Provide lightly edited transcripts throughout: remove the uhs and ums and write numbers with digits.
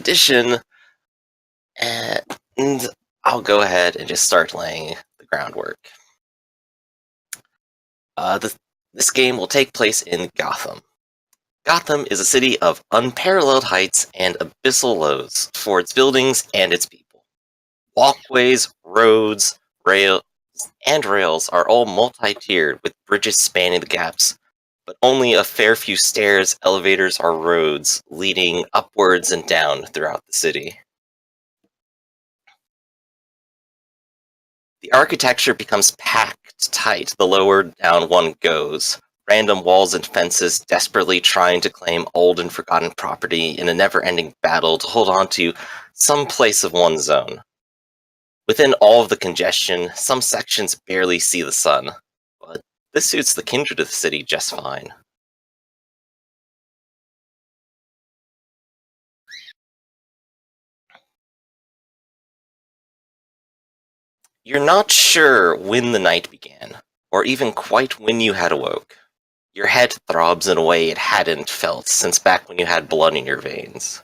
edition, and I'll go ahead and just start laying the groundwork. This game will take place in Gotham. Gotham is a city of unparalleled heights and abyssal lows for its buildings and its people. Walkways, roads, rails are all multi-tiered with bridges spanning the gaps, but only a fair few stairs, elevators, or roads leading upwards and down throughout the city. The architecture becomes packed tight the lower down one goes, random walls and fences desperately trying to claim old and forgotten property in a never-ending battle to hold on to some place of one's own. Within all of the congestion, some sections barely see the sun, but this suits the kindred of the city just fine. You're not sure when the night began, or even quite when you had awoke. Your head throbs in a way it hadn't felt since back when you had blood in your veins.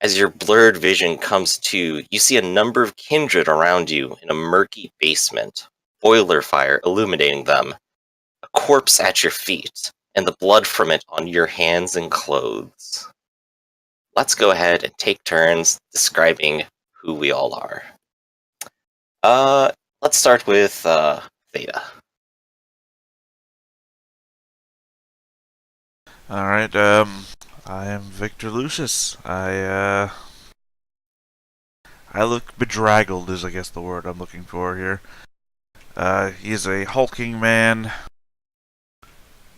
As your blurred vision comes to, you see a number of kindred around you in a murky basement, boiler fire illuminating them, a corpse at your feet, and the blood from it on your hands and clothes. Let's go ahead and take turns describing who we all are. Let's start with Theta. Alright, I am Victor Lucius. I look bedraggled is I guess the word I'm looking for here. He is a hulking man.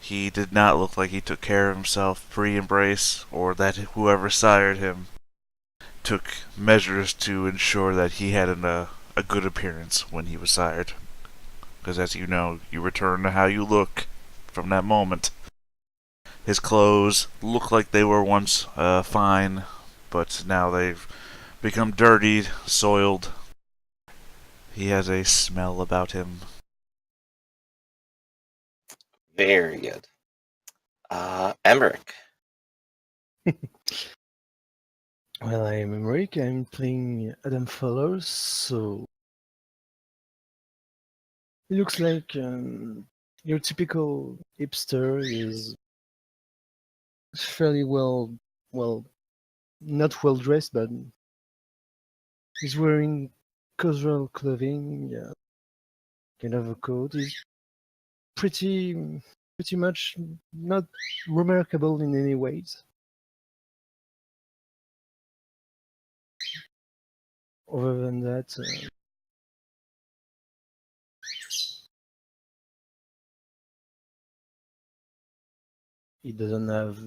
He did not look like he took care of himself pre-embrace, or that whoever sired him took measures to ensure that he had a good appearance when he was sired. Because as you know, you return to how you look from that moment. His clothes look like they were once fine, but now they've become dirtied, soiled. He has a smell about him. Very good. Emmerich. Well, I am Emmerich. I'm playing Adam Fowler, so it looks like your typical hipster is fairly well, not well dressed, but he's wearing casual clothing, kind of a coat. He's pretty much not remarkable in any ways. Other than that, he doesn't have.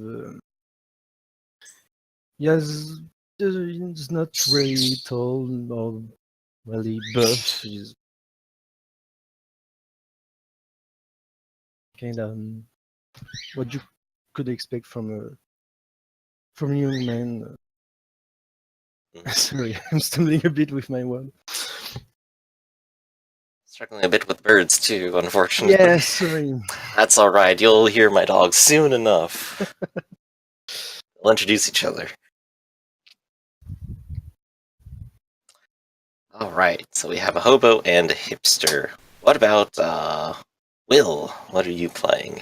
He's not really tall or really buff. He's kind of what you could expect from a young man. Sorry, I'm stumbling a bit with my word. Struggling a bit with birds too, unfortunately. Yes, sorry. That's alright, you'll hear my dog soon enough. We'll introduce each other. Alright, so we have a hobo and a hipster. What about, Will? What are you playing?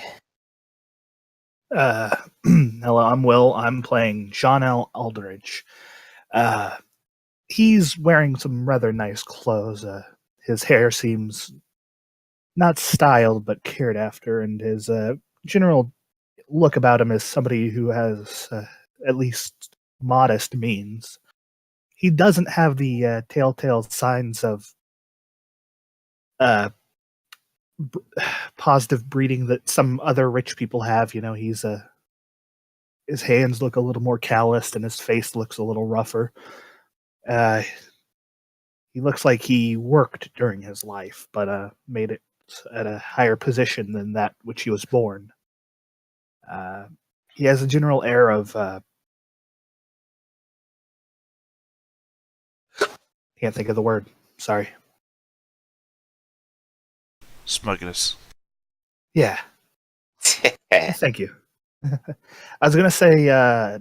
Hello, I'm Will. I'm playing John L. Aldridge. He's wearing some rather nice clothes. His hair seems not styled, but cared after, and his general look about him is somebody who has at least modest means. He doesn't have the telltale signs of positive breeding that some other rich people have. You know, his hands look a little more calloused and his face looks a little rougher. He looks like he worked during his life, but made it at a higher position than that which he was born. He has a general air of can't think of the word. Sorry. Smugness. Yeah. Thank you. I was gonna say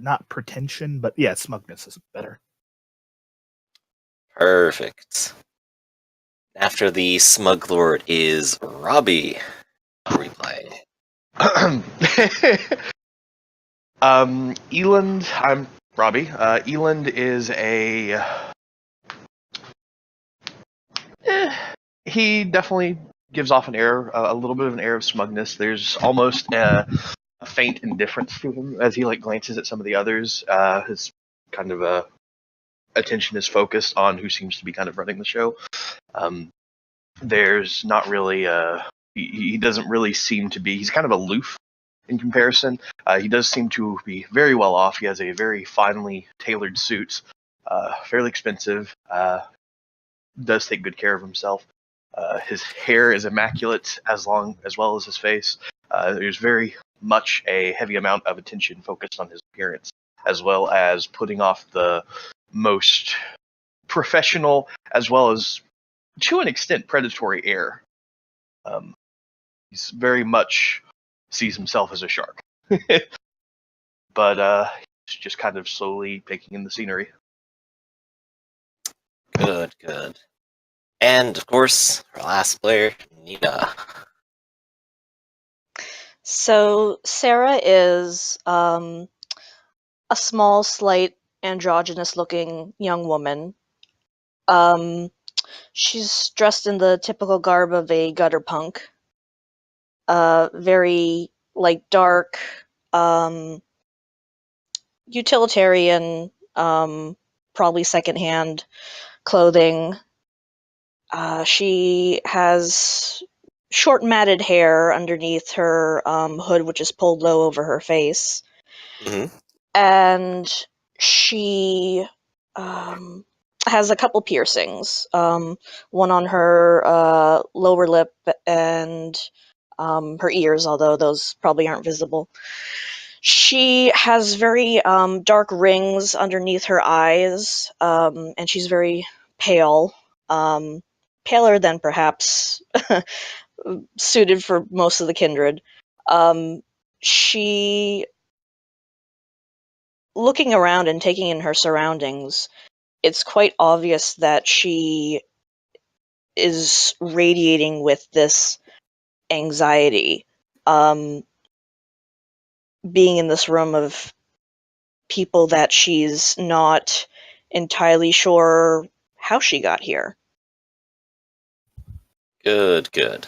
not pretension, but yeah, smugness is better. Perfect. After the smug lord is Robbie. Replay. Eland, I'm Robbie. Eland is he definitely gives off a little bit of an air of smugness. There's almost a faint indifference to him as he glances at some of the others. His kind of attention is focused on who seems to be kind of running the show. There's not really he doesn't really seem to be. He's kind of aloof in comparison. He does seem to be very well off. He has a very finely tailored suit, fairly expensive. Does take good care of himself. His hair is immaculate, as well as his face. There's very much a heavy amount of attention focused on his appearance, as well as putting off the most professional, as well as to an extent predatory air. He's very much sees himself as a shark, but he's just kind of slowly taking in the scenery. Good, good. And, of course, our last player, Nina. So Sarah is a small, slight, androgynous-looking young woman. She's dressed in the typical garb of a gutter punk. Very, dark, utilitarian, probably secondhand clothing. She has short matted hair underneath her hood, which is pulled low over her face. Mm-hmm. And she has a couple piercings. One on her lower lip and her ears, although those probably aren't visible. She has very dark rings underneath her eyes, and she's very pale. Paler than perhaps suited for most of the kindred. She, looking around and taking in her surroundings, it's quite obvious that she is radiating with this anxiety. Being in this room of people that she's not entirely sure how she got here. Good, good.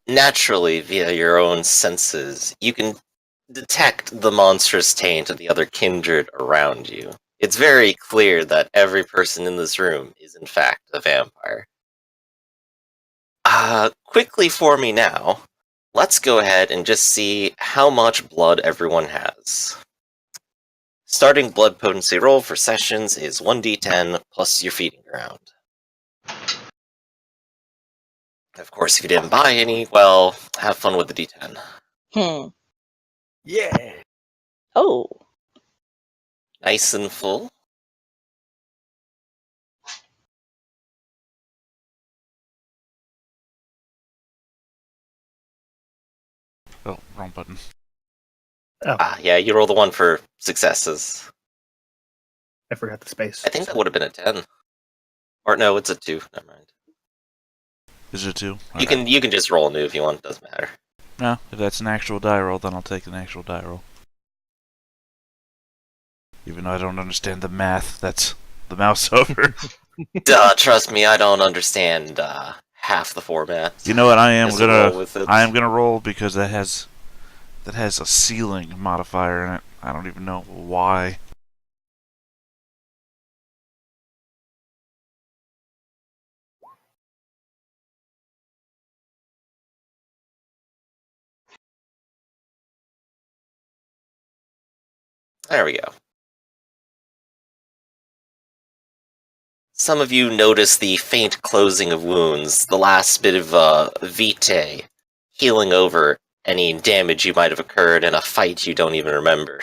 Naturally, via your own senses, you can detect the monstrous taint of the other kindred around you. It's very clear that every person in this room is in fact a vampire. Quickly for me now, let's go ahead and just see how much blood everyone has. Starting blood potency roll for sessions is 1d10 plus your feeding ground. Of course, if you didn't buy any, well, have fun with the d10. Yeah. Oh. Nice and full. Oh, wrong button. Oh, Yeah, you roll the one for successes. I forgot the space. I think that would have been a 10. Or no, it's a 2. Never mind. Is it 2? You can just roll a new if you want, it doesn't matter. No, if that's an actual die roll, then I'll take an actual die roll. Even though I don't understand the math, that's the mouse over. Duh, trust me, I don't understand half the format. You know what? I am Just roll gonna with it. roll because that has a ceiling modifier in it. I don't even know why. There we go. Some of you notice the faint closing of wounds, the last bit of vitae healing over any damage you might have occurred in a fight you don't even remember.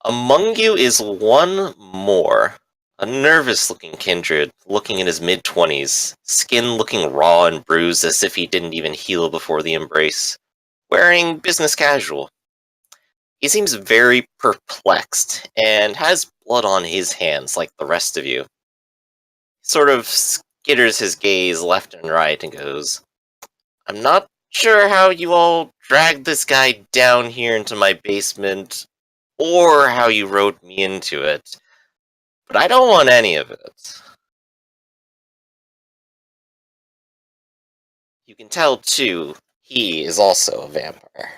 Among you is one more, a nervous-looking kindred, looking in his mid-20s, skin looking raw and bruised as if he didn't even heal before the embrace, wearing business casual. He seems very perplexed and has blood on his hands like the rest of you. He sort of skitters his gaze left and right and goes, I'm not sure how you all dragged this guy down here into my basement, or how you rode me into it, but I don't want any of it. You can tell, too, he is also a vampire.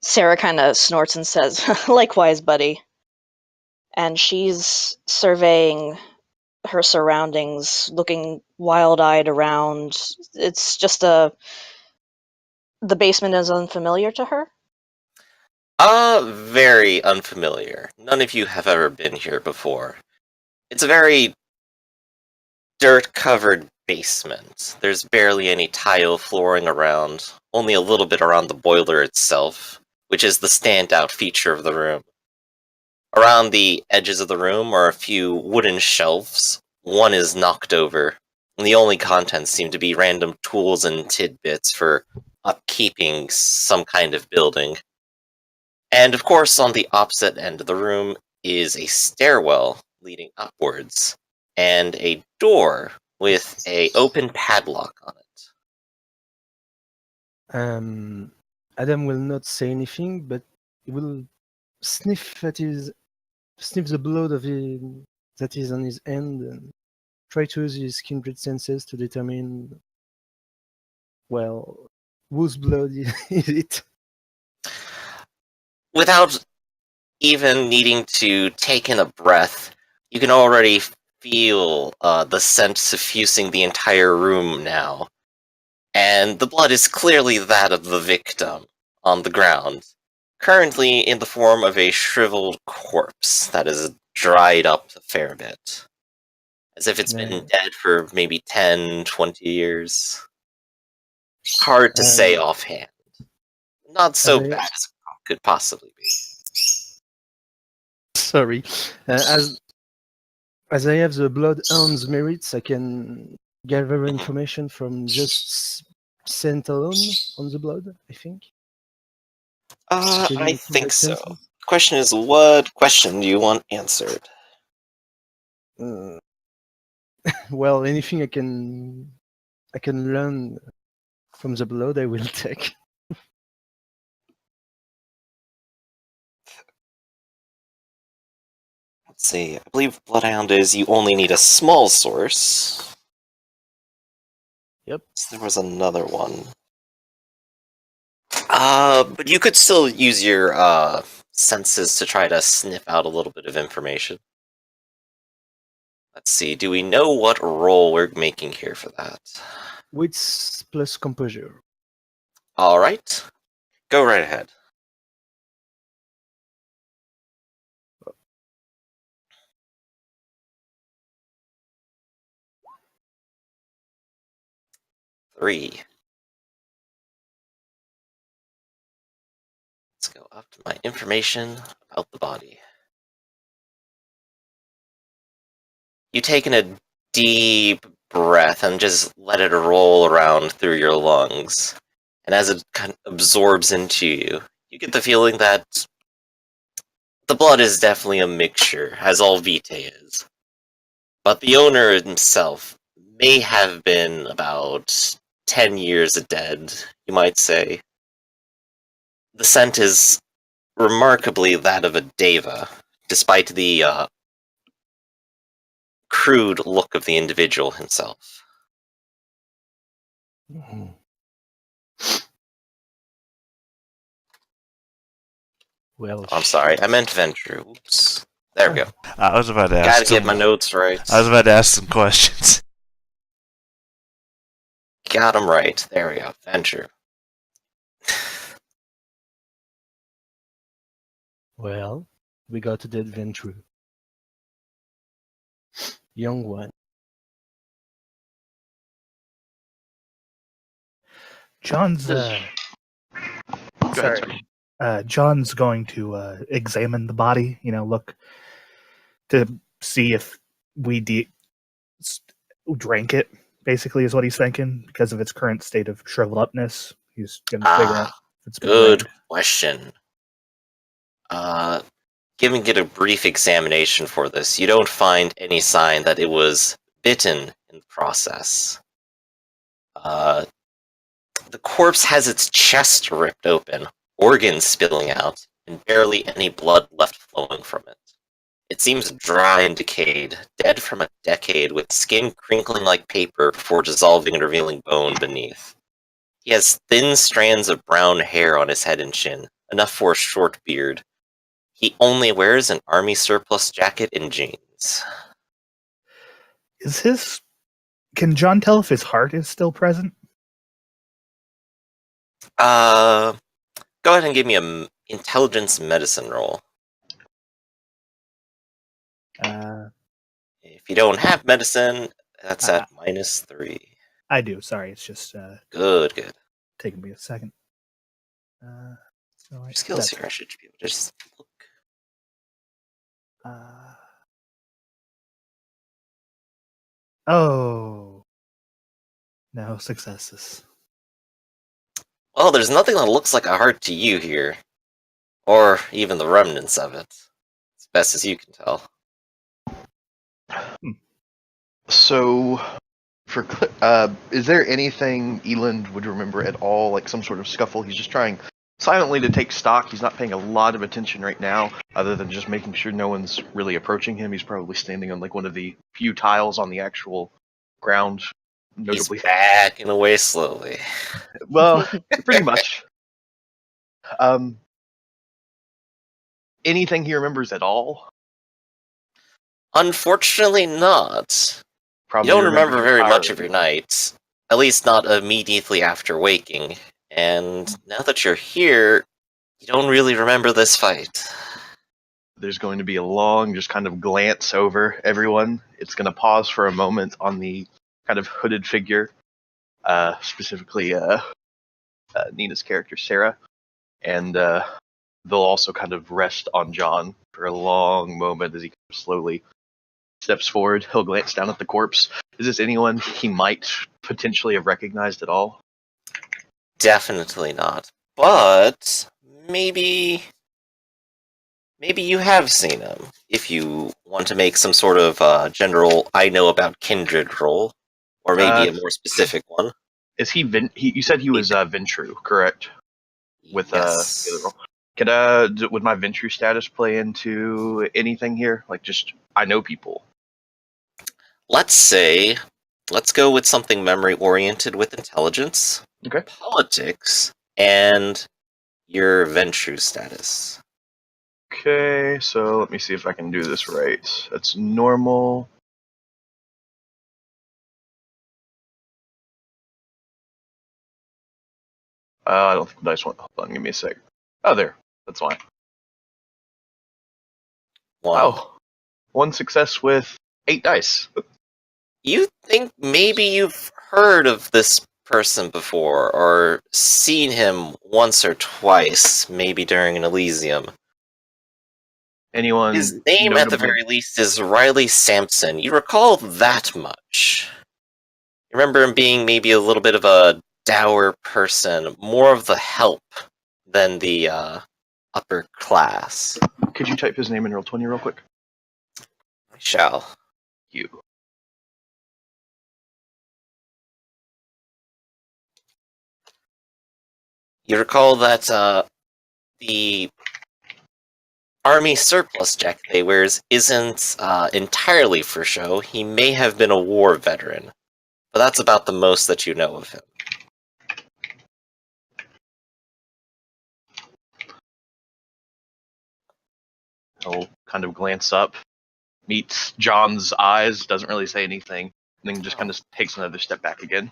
Sarah kind of snorts and says, likewise, buddy. And she's surveying her surroundings, looking wild-eyed around. It's just the basement is unfamiliar to her? Very unfamiliar. None of you have ever been here before. It's a very dirt-covered basement. There's barely any tile flooring around, only a little bit around the boiler itself, which is the standout feature of the room. Around the edges of the room are a few wooden shelves. One is knocked over, and the only contents seem to be random tools and tidbits for upkeeping some kind of building. And of course, on the opposite end of the room is a stairwell leading upwards, and a door with an open padlock on it. Adam will not say anything, but he will sniff the blood of him that is on his hand and try to use his kindred senses to determine, well, whose blood is it. Without even needing to take in a breath, you can already feel the scent suffusing the entire room now. And the blood is clearly that of the victim on the ground, currently in the form of a shriveled corpse that is dried up a fair bit. As if it's been dead for maybe 10, 20 years. Hard to say offhand. Not so bad as it could possibly be. Sorry. As I have the bloodhound's merits, I can gather information from just scent alone on the blood, I think. I think so. The question is, what question do you want answered? Well, anything I can learn from the blood, I will take. Let's see. I believe Bloodhound is you only need a small source. Yep. So there was another one. But you could still use your senses to try to sniff out a little bit of information. Let's see. Do we know what roll we're making here for that? Wits plus composure. All right. Go right ahead. Three. Let's go up to my information about the body. You take in a deep breath and just let it roll around through your lungs. And as it kind of absorbs into you, you get the feeling that the blood is definitely a mixture, as all Vitae is. But the owner himself may have been about 10 years dead, you might say. The scent is remarkably that of a deva, despite the crude look of the individual himself. Mhm. Well, I'm sorry, I meant Venture. Oops. There we go. I was about to Gotta ask. get my notes right. I was about to ask some questions. Got them right. There we go. Venture. Well, we got a dead Ventrue. Young one. John's Go ahead, sorry. John's going to examine the body. Look to see if we drank it, basically, is what he's thinking, because of its current state of shriveled upness. He's going to figure out if it's been Good drained. question. Giving it a brief examination for this, you don't find any sign that it was bitten in the process. The corpse has its chest ripped open, organs spilling out, and barely any blood left flowing from it. It seems dry and decayed, dead from a decade, with skin crinkling like paper before dissolving and revealing bone beneath. He has thin strands of brown hair on his head and chin, enough for a short beard. He only wears an army surplus jacket and jeans. Can John tell if his heart is still present? Go ahead and give me an intelligence medicine roll. If you don't have medicine, that's at -3. I do. Sorry, it's just Good. taking me a second. Your skills here, I should be able to just look. Oh, no successes. Well, there's nothing that looks like a heart to you here. Or even the remnants of it. As best as you can tell. So, is there anything Eland would remember at all, like some sort of scuffle? He's just trying silently to take stock. He's not paying a lot of attention right now, other than just making sure no one's really approaching him. He's probably standing on like one of the few tiles on the actual ground. Notably, He's backing away slowly. well, pretty much. Anything he remembers at all? Unfortunately not. Probably You don't remember very your much of your night. At least not immediately after waking. And now that you're here, you don't really remember this fight. There's going to be a long, just kind of glance over everyone. It's going to pause for a moment on the kind of hooded figure, specifically Nina's character, Sarah. And they'll also kind of rest on John for a long moment as he slowly steps forward. He'll glance down at the corpse. Is this anyone he might potentially have recognized at all? Definitely not. But maybe you have seen him. If you want to make some sort of general I know about kindred roll, or maybe a more specific one. Is he you said he was Ventru, correct? With yes. the other role. Would my Ventru status play into anything here? Like, just I know people. Let's go with something memory oriented with intelligence, Okay. politics, and your Ventru status. Okay, so let me see if I can do this right. That's normal. I don't think the dice went. Hold on, give me a sec. Oh, there. That's fine. Wow. Oh, one success with 8 dice. You think maybe you've heard of this person before, or seen him once or twice, maybe during an Elysium. Anyone? His name, at the notable? very least, is Riley Sampson. You recall that much. You remember him being maybe a little bit of a dour person, more of the help than the upper class. Could you type his name in Roll20 real quick? I shall. You. You recall that the army surplus jacket they wears isn't entirely for show. He may have been a war veteran, but that's about the most that you know of him. He'll kind of glance up, meets John's eyes, doesn't really say anything, and then just kind of takes another step back again.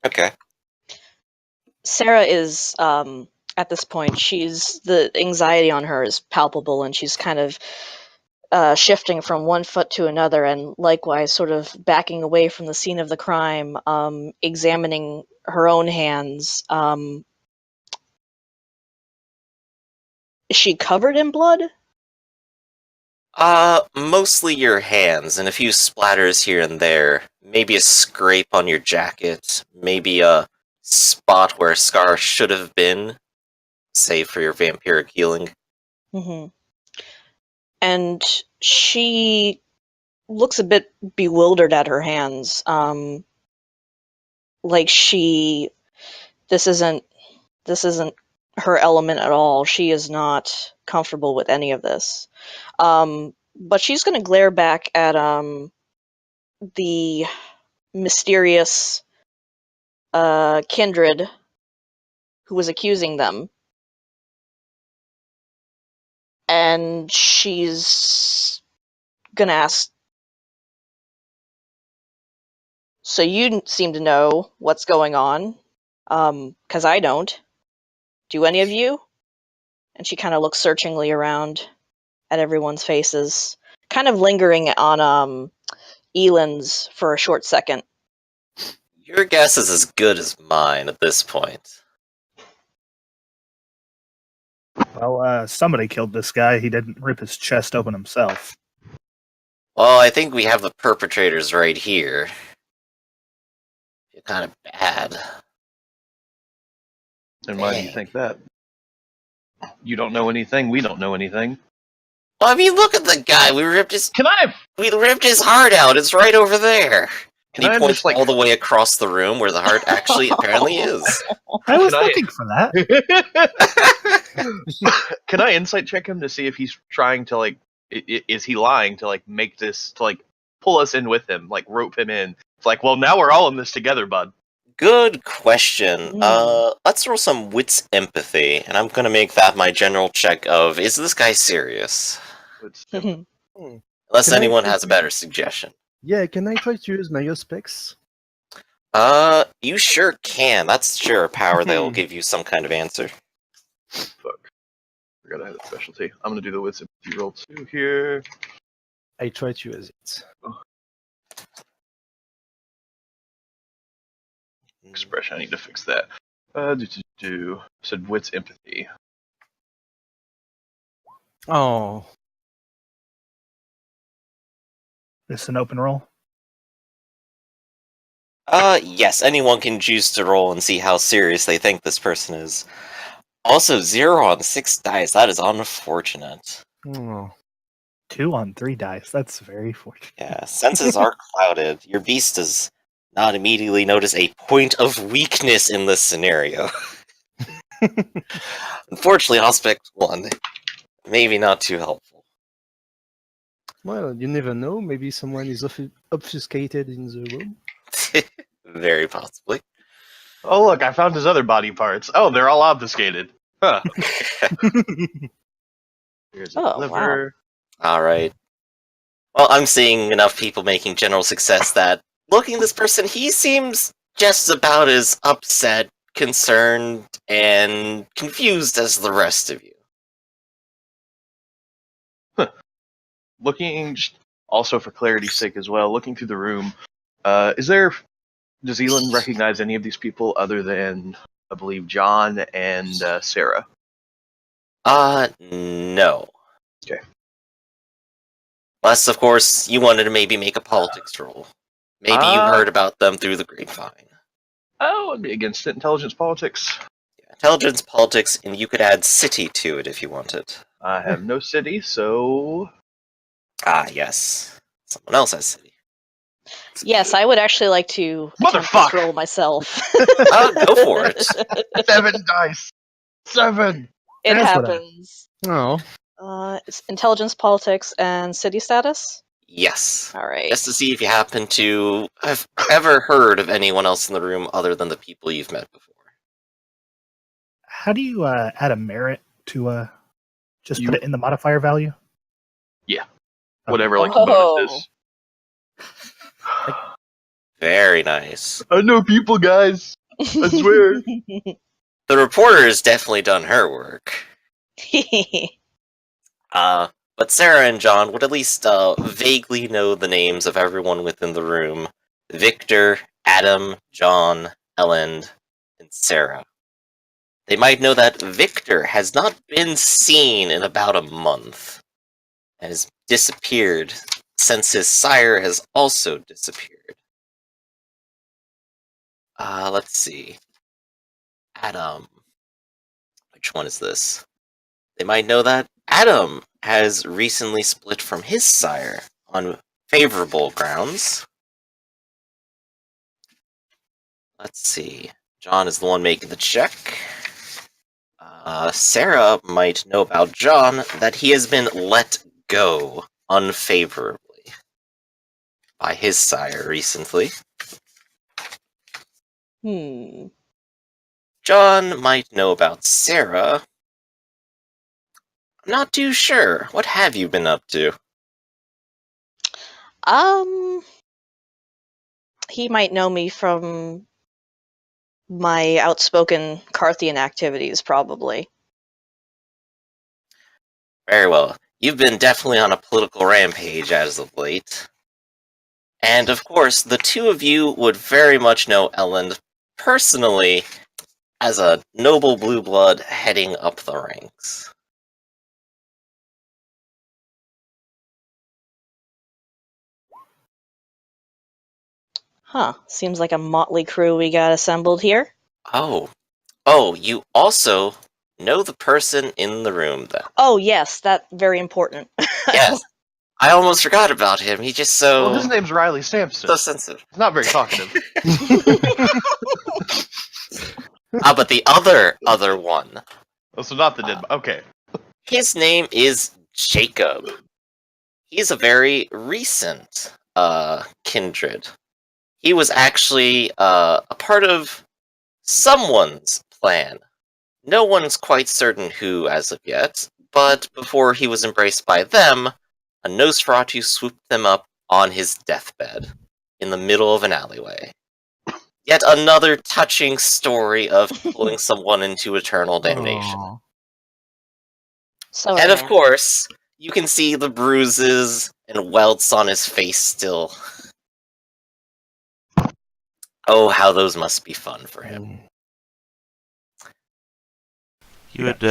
Okay. Sarah is at this point. The anxiety on her is palpable, and she's kind of shifting from one foot to another, and likewise sort of backing away from the scene of the crime, examining her own hands. Is she covered in blood? Mostly your hands and a few splatters here and there. Maybe a scrape on your jacket. Maybe a spot where a scar should have been, save for your vampiric healing. Hmm. And she looks a bit bewildered at her hands. Like this isn't her element at all. She is not comfortable with any of this. But she's going to glare back at the mysterious kindred who was accusing them, and she's going to ask, so you seem to know what's going on, because I don't. Do any of you? And she kind of looks searchingly around at everyone's faces, kind of lingering on Elin's for a short second. Your guess is as good as mine at this point. Well, somebody killed this guy. He didn't rip his chest open himself. Well, I think we have the perpetrators right here. You're kind of bad. And why do you Dang. think that? You don't know anything. We don't know anything. Well, I mean, look at the guy. We ripped his heart out. It's right over there. Can And he I points just, like- all the way across the room where the heart actually apparently is. I was Can I- looking for that. Can I insight check him to see if he's trying to, like, is he lying to, like, make this, to, like, pull us in with him, like, rope him in? It's like, well, now we're all in this together, bud. Good question. Mm. Let's roll some wits empathy, and I'm gonna make that my general check of, is this guy serious? It's- Unless Can I anyone take- has a better suggestion. Yeah, can I try to use my specs? You sure can. That's sure a power that will give you some kind of answer. Fuck. Forgot I had a specialty. I'm gonna do the wits empathy roll 2 here. I try to use it. Expression, I need to fix that. Said wits empathy. Oh, This is an open roll. Yes, anyone can choose to roll and see how serious they think this person is. Also, 0 on 6 dice. That is unfortunate. oh. 2 on 3 dice. That's very fortunate. Yeah, senses are clouded. Your beast does not immediately notice a point of weakness in this scenario. Unfortunately, aspect 1, maybe not too helpful. Well, you never know. Maybe someone is obfuscated in the room. Very possibly. Oh, look, I found his other body parts. Oh, they're all obfuscated. Huh. Here's a Oh, liver. Alright. Well, I'm seeing enough people making general success that, looking at this person, he seems just about as upset, concerned, and confused as the rest of you. Looking, just also for clarity's sake as well, looking through the room, does Elin recognize any of these people other than, I believe, John and Sarah? No. Okay. Unless, of course, you wanted to maybe make a politics roll. Maybe you heard about them through the grapevine. Oh, I'd be against it. Intelligence politics. Yeah, intelligence, politics, and you could add city to it if you wanted. I have no city, so... Ah, yes. Someone else has city. Yes, I would actually like to attempt Motherfuck! this roll myself. Go for it. 7 dice! 7! It That's what I- happens. Oh, It's intelligence, politics, and city status. Yes. All right. Just to see if you happen to have ever heard of anyone else in the room other than the people you've met before. How do you add a merit to just You- put it in the modifier value? Yeah. Okay. Whatever, like, the Oh. bonus is. Very nice. I know people, guys! I swear. The reporter has definitely done her work. But Sarah and John would at least vaguely know the names of everyone within the room. Victor, Adam, John, Ellen, and Sarah. They might know that Victor has not been seen in about a month. and has disappeared since his sire has also disappeared. Let's see. Adam. Which one is this? They might know that Adam has recently split from his sire on favorable grounds. Let's see. John is the one making the check. Sarah might know about John that he has been let go unfavorably by his sire recently. John might know about Sarah. I'm not too sure. What have you been up to? He might know me from my outspoken Carthian activities, probably. Very well. You've been definitely on a political rampage as of late. And of course, the two of you would very much know Elend personally as a noble blue blood heading up the ranks. Huh. Seems like a motley crew we got assembled here. Oh, you also know the person in the room then. Oh, yes, that's very important. Yes. I almost forgot about him. He's just Well, so his name's Riley Sampson. so sensitive. He's not very talkative. But the other one. Oh, so not the dead. Okay. His name is Jacob. He's a very recent kindred. He was actually a part of someone's plan. No one's quite certain who as of yet, but before he was embraced by them, a Nosferatu swooped them up on his deathbed in the middle of an alleyway. Yet another touching story of pulling someone into eternal damnation. Aw. So And of romantic. course, you can see the bruises and welts on his face still. Oh, how those must be fun for him. You had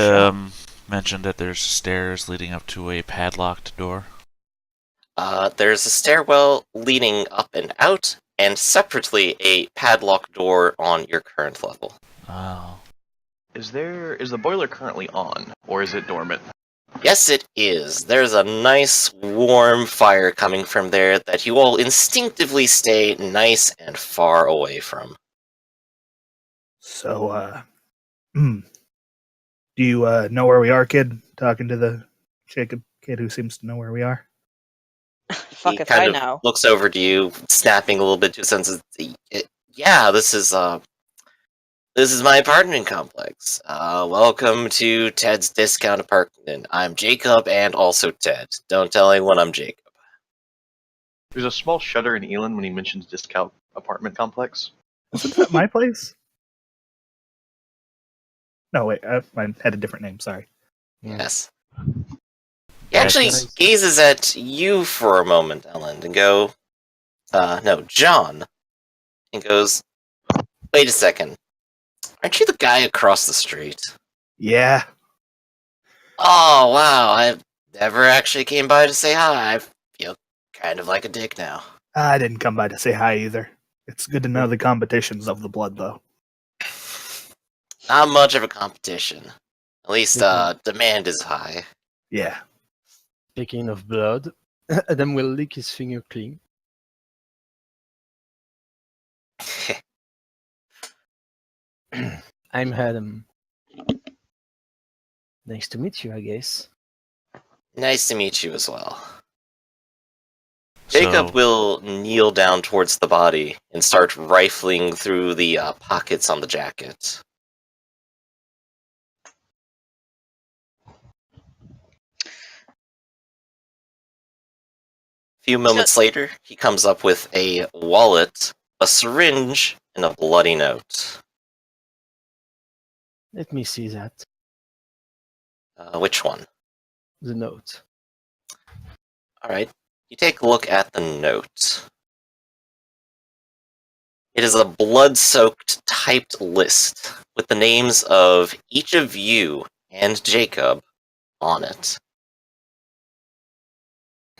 mentioned that there's stairs leading up to a padlocked door. There's a stairwell leading up and out, and separately a padlock door on your current level. Oh. Is the boiler currently on, or is it dormant? Yes, it is. There's a nice warm fire coming from there that you all instinctively stay nice and far away from. So, do you know where we are, kid? Talking to the Jacob kid who seems to know where we are. Fuck He if kind I of know. looks over to you, snapping a little bit to his senses. Yeah, this is my apartment complex. Welcome to Ted's Discount Apartment. I'm Jacob and also Ted. Don't tell anyone I'm Jacob. There's a small shudder in Elon when he mentions discount apartment complex. Isn't that my place? No, wait, I had a different name. Sorry. Yes. He actually nice. gazes at you for a moment, Ellen, and John, and goes, wait a second. Aren't you the guy across the street? Yeah. Oh, wow, I never actually came by to say hi. I feel kind of like a dick now. I didn't come by to say hi either. It's good to know the competitions of the blood, though. Not much of a competition. At least, demand is high. Yeah. Speaking of blood, Adam will lick his finger clean. I'm Adam. Nice to meet you, I guess. Nice to meet you as well. So, Jacob will kneel down towards the body and start rifling through the pockets on the jacket. A few moments later, he comes up with a wallet, a syringe, and a bloody note. Let me see that. Which one? The note. Alright, you take a look at the note. It is a blood-soaked typed list with the names of each of you and Jacob on it.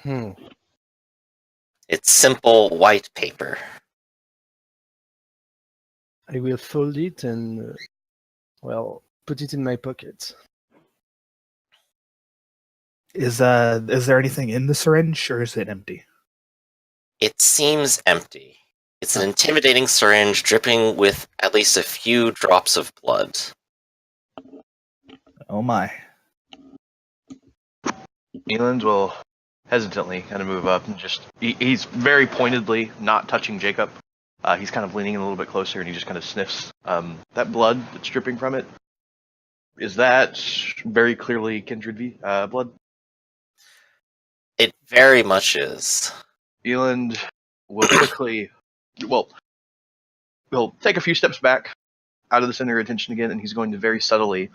Hmm. It's simple white paper. I will fold it and, well, put it in my pocket. Is there anything in the syringe, or is it empty? It seems empty. It's an Huh. intimidating syringe dripping with at least a few drops of blood. Oh my. Eland will hesitantly kind of move up and he's very pointedly not touching Jacob. He's kind of leaning in a little bit closer and he just kind of sniffs that blood that's dripping from it. Is that very clearly kindred blood? It very much is. Eland will quickly, well, he'll take a few steps back out of the center of attention again, and he's going to very subtly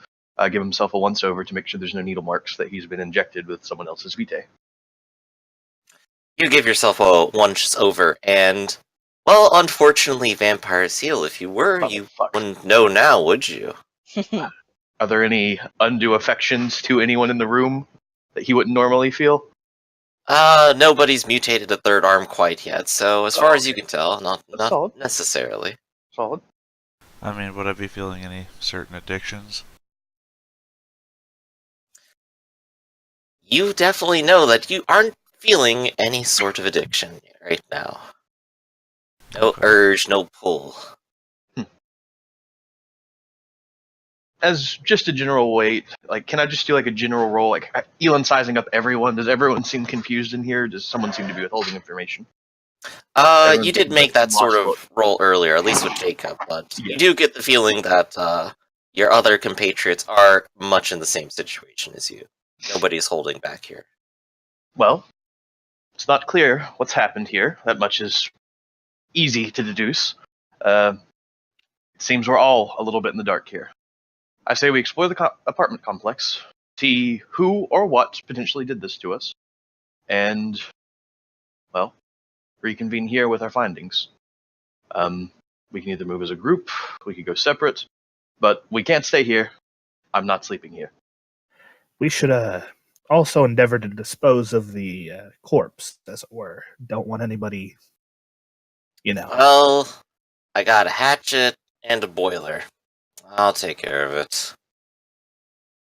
give himself a once-over to make sure there's no needle marks that he's been injected with someone else's vitae. You give yourself a once-over, and, well, unfortunately, vampires heal. If you were, Oh, you fuck. wouldn't know now, would you? Are there any undue affections to anyone in the room that he wouldn't normally feel? Nobody's mutated a third arm quite yet, so as far as you Okay. can tell, That's not solid. necessarily. Solid. I mean, would I be feeling any certain addictions? You definitely know that you aren't feeling any sort of addiction right now. No Okay. urge, no pull. As just a general weight, like, can I just do like a general roll? Like, Elon sizing up everyone. Does everyone seem confused in here? Does someone seem to be withholding information? Everyone You did seems like make that some sort lost of look. roll earlier, at least with Jacob, but Yeah. you do get the feeling that, your other compatriots are much in the same situation as you. Nobody's holding back here. Well, it's not clear what's happened here. That much is easy to deduce. It seems we're all a little bit in the dark here. I say we explore the apartment complex, see who or what potentially did this to us, and, well, reconvene here with our findings. We can either move as a group, we could go separate, but we can't stay here. I'm not sleeping here. We should also endeavor to dispose of the corpse, as it were. Don't want anybody, Well, I got a hatchet and a boiler. I'll take care of it.